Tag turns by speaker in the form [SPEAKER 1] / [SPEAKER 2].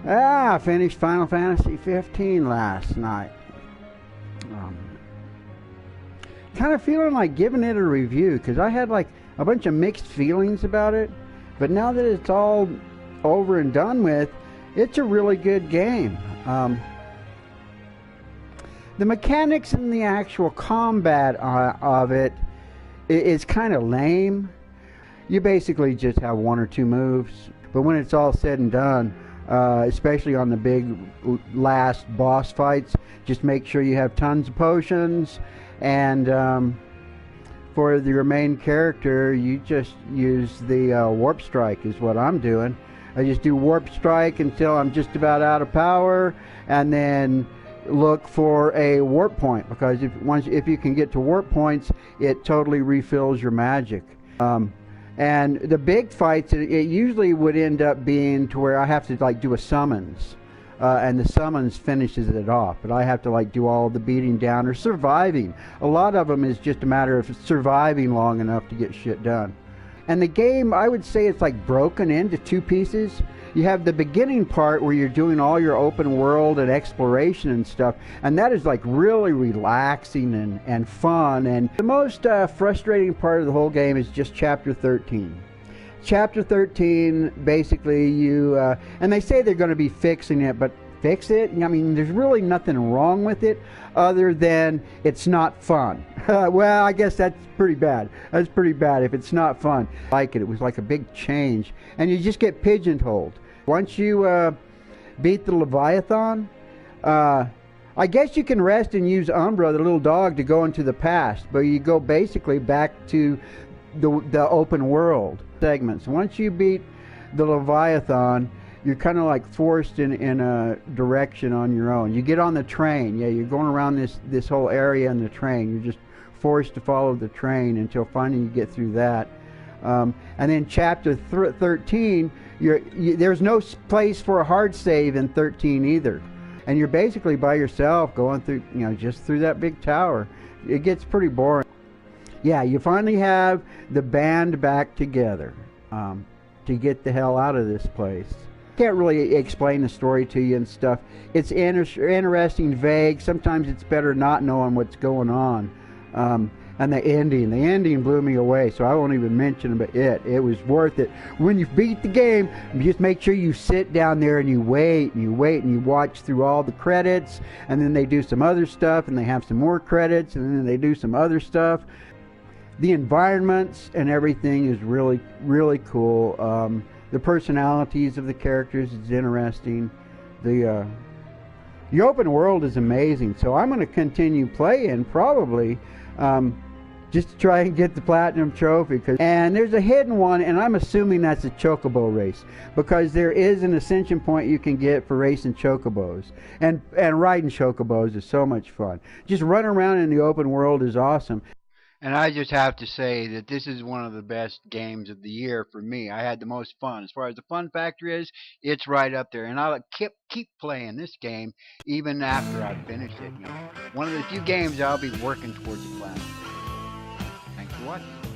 [SPEAKER 1] I finished Final Fantasy 15 last night. Um, Kind of feeling like giving it a review because I had like a bunch of mixed feelings about it. But now that it's all over and done with, it's a really good game. The mechanics and the actual combat of it is kind of lame. You basically just have one or two moves, but when it's all said and done, especially on the big last boss fights, just make sure you have tons of potions. And for your main character, you just use the warp strike is what I'm doing. I just do warp strike until I'm just about out of power, and then look for a warp point, because if you can get to warp points, it totally refills your magic. And the big fights, it usually would end up being to where I have to like do a summons. And the summons finishes it off, but I have to like do all the beating down or surviving. A lot of them is just a matter of surviving long enough to get shit done. And the game, I would say it's like broken into two pieces. You have the beginning part where you're doing all your open world and exploration and stuff, and that is like really relaxing and fun. And the most frustrating part of the whole game is just Chapter 13. Chapter 13, basically you, and they say they're going to be fixing it, but fix it? I mean, there's really nothing wrong with it other than it's not fun. Well, I guess that's pretty bad. That's pretty bad if it's not fun. I like it. It was like a big change. And you just get pigeonholed. Once you beat the Leviathan, I guess you can rest and use Umbra, the little dog, to go into the past, but you go basically back to the open world segments. Once you beat the Leviathan, you're kind of like forced in a direction on your own. You get on the train. Yeah, you're going around this whole area in the train. You're just forced to follow the train until finally you get through that. And then Chapter 13, there's no place for a hard save in 13 either. And you're basically by yourself going through, just through that big tower. It gets pretty boring. Yeah, you finally have the band back together to get the hell out of this place. Can't really explain the story to you and stuff. It's interesting, vague. Sometimes it's better not knowing what's going on. And the ending blew me away, so I won't even mention it. It was worth it. When you beat the game, just make sure you sit down there and you wait and you watch through all the credits, and then they do some other stuff, and they have some more credits, and then they do some other stuff. The environments and everything is really, really cool. The personalities of the characters is interesting. The open world is amazing. So I'm going to continue playing probably just to try and get the platinum trophy. And there's a hidden one, and I'm assuming that's a chocobo race, because there is an ascension point you can get for racing chocobos. And riding chocobos is so much fun. Just running around in the open world is awesome. And I just have to say that this is one of the best games of the year for me. I had the most fun. As far as the fun factor is, it's right up there. And I'll keep playing this game even after I've finished it. One of the few games I'll be working towards a platinum. Thanks for watching.